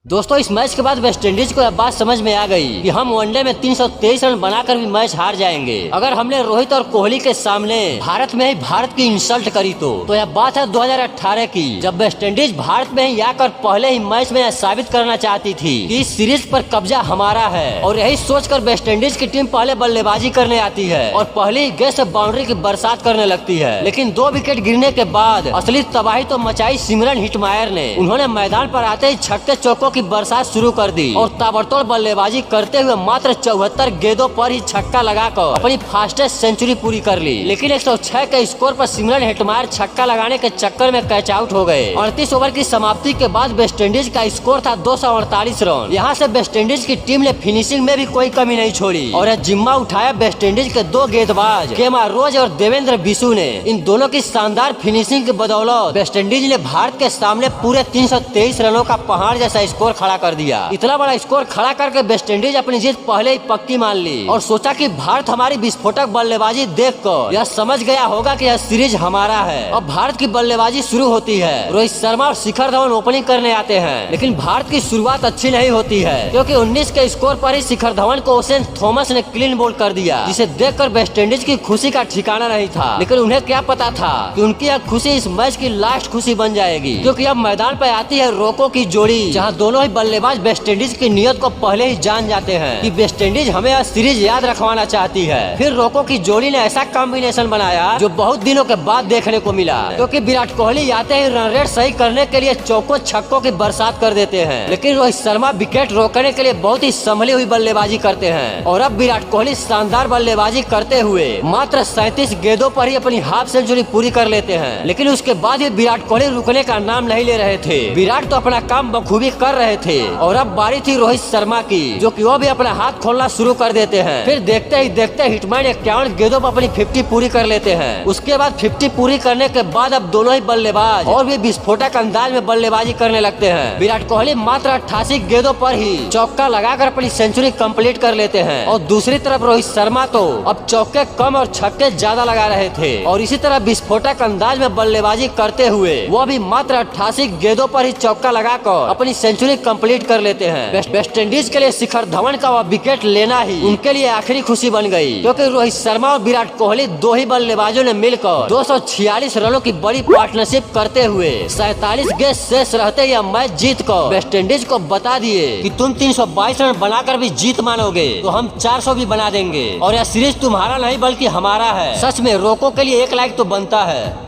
दोस्तों इस मैच के बाद वेस्टइंडीज को यह बात समझ में आ गई कि हम वनडे में 323 रन बनाकर भी मैच हार जाएंगे। अगर हमने रोहित और कोहली के सामने भारत में ही भारत की इंसल्ट करी तो यह बात है 2018 की, जब वेस्टइंडीज भारत में ही आकर पहले ही मैच में यह साबित करना चाहती थी कि इस सीरीज पर कब्जा हमारा है। और यही सोचकर वेस्टइंडीज की टीम पहले बल्लेबाजी करने आती है और पहले ही गेंद से बाउंड्री की बरसात करने लगती है। लेकिन 2 विकेट गिरने के बाद असली तबाही तो मचाई सिमरन हिटमायर ने। उन्होंने मैदान पर आते ही छक्के चौकों की बरसात शुरू कर दी और ताबड़तोड़ बल्लेबाजी करते हुए मात्र 74 गेंदों पर ही छक्का लगाकर अपनी फास्टेस्ट सेंचुरी पूरी कर ली। लेकिन 106 के स्कोर पर सिमरन हिटमायर छक्का लगाने के चक्कर में कैच आउट हो गए। 38 ओवर की समाप्ति के बाद वेस्टइंडीज का स्कोर था 248 रन। यहाँ से वेस्टइंडीज की टीम ने फिनिशिंग में भी कोई कमी नहीं छोड़ी और यह जिम्मा उठाया वेस्टइंडीज के 2 गेंदबाज केमा रोज और देवेंद्र बिशु ने। इन दोनों की शानदार फिनिशिंग की बदौलत वेस्टइंडीज ने भारत के सामने पूरे 323 रनों का पहाड़ जैसा स्कोर खड़ा कर दिया। इतना बड़ा स्कोर खड़ा करके वेस्टइंडीज अपनी जीत पहले ही पक्की मान ली और सोचा कि भारत हमारी विस्फोटक बल्लेबाजी देखकर यह समझ गया होगा कि यह सीरीज हमारा है। अब भारत की बल्लेबाजी शुरू होती है। रोहित शर्मा और शिखर धवन ओपनिंग करने आते हैं, लेकिन भारत की शुरुआत अच्छी नहीं होती है क्योंकि 19 के स्कोर पर ही शिखर धवन को ओशेन थॉमस ने क्लीन बोल्ड कर दिया, जिसे देखकर वेस्टइंडीज की खुशी का ठिकाना नहीं था। लेकिन उन्हें क्या पता था कि उनकी यह खुशी इस मैच की लास्ट खुशी बन जाएगी, क्योंकि अब मैदान पर आती है रोको की जोड़ी, जहां दोनों ही बल्लेबाज वेस्टइंडीज की नियत को पहले ही जान जाते हैं कि वेस्टइंडीज हमें यह सीरीज याद रखवाना चाहती है। फिर रोको की जोड़ी ने ऐसा कॉम्बिनेशन बनाया जो बहुत दिनों के बाद देखने को मिला, क्योंकि विराट कोहली आते ही रन रेट सही करने के लिए चौकों छक्कों की बरसात कर देते हैं, लेकिन रोहित शर्मा विकेट रोकने के लिए बहुत ही संभली हुई बल्लेबाजी करते हैं। और अब विराट कोहली शानदार बल्लेबाजी करते हुए मात्र 37 गेंदों पर ही अपनी हाफ सेंचुरी पूरी कर लेते हैं। लेकिन उसके बाद भी विराट कोहली रुकने का नाम नहीं ले रहे थे। विराट तो अपना काम बखूबी कर रहे थे और अब बारी थी रोहित शर्मा की, जो कि वो भी अपना हाथ खोलना शुरू कर देते हैं। फिर देखते ही देखते हिटमैन 51 गेंदों पर अपनी 50 पूरी कर लेते हैं। उसके बाद 50 पूरी करने के बाद अब दोनों ही बल्लेबाज और भी विस्फोटक अंदाज में बल्लेबाजी करने लगते हैं। विराट कोहली मात्र 88 गेंदों पर ही चौका लगाकर अपनी सेंचुरी कंप्लीट कर लेते हैं और दूसरी तरफ रोहित शर्मा तो अब चौके कम और छक्के ज्यादा लगा रहे थे और इसी तरह विस्फोटक अंदाज में बल्लेबाजी करते हुए वो भी मात्र 88 गेंदों पर ही चौका लगाकर अपनी सेंचुरी कंप्लीट कर लेते हैं। वेस्टइंडीज के लिए शिखर धवन का वह विकेट लेना ही उनके लिए आखिरी खुशी बन गई, क्योंकि रोहित शर्मा और विराट कोहली 2 ही बल्लेबाजों ने मिलकर 246 रनों की बड़ी पार्टनरशिप करते हुए 47 गेंद शेष रहते यह मैच जीत कर वेस्टइंडीज को बता दिए कि तुम 322 रन बनाकर भी जीत मानोगे तो हम 400 भी बना देंगे और यह सीरीज तुम्हारा नहीं बल्कि हमारा है। सच में रोको के लिए 1 लाइक तो बनता है।